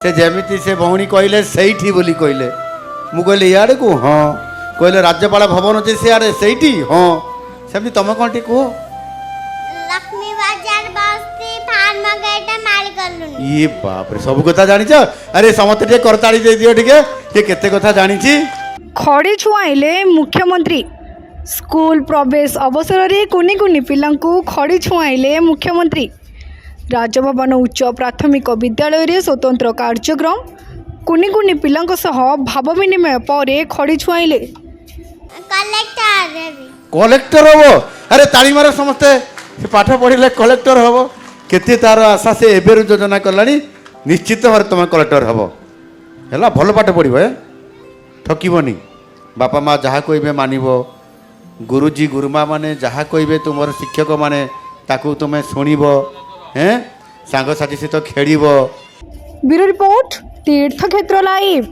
से जमीती से भौणी कहले सही बोली कहले मु कहले इे को हाँ कहले राज्यपाल भवन अच्छे सियाड़े सही हाँ सेमती तुम कौन टी कह लक्ष्मी बाजार बस्ती फार्म गेट मालिकलुनी ये बाप रे सब कथा जानी अरे समस्त टे करताड़ी दे दियो टिके ये केते कथा जानी खड़ी छुआइले मुख्यमंत्री स्कूल प्रवेश अवसर में कुनी कुनी पिलांकु खड़ी छुआइले मुख्यमंत्री राजभवन उच्च प्राथमिक विद्यालय रे स्वतंत्र कार्यक्रम कुनी कुनी पिलांक सह भाव विनिमय पर खड़ी छुआइले कलेक्टर हम अरे ताली मार समस्ते पाठ पढ़े कलेक्टर हम केते तार आशा से एबेरु योजना कलानी निश्चित भाव तुम कलेक्टर हम है भल पाठ पढ़ ठकबनी बापा माँ जहाँ कहे मानव गुरुजी गुरुमा माने जहाँ कहे तुम शिक्षक माने ताकू तुम्हें शुणव हैं सांग साथी सहित खेल। ब्यूरो रिपोर्ट तीर्थक्षेत्र लाइव।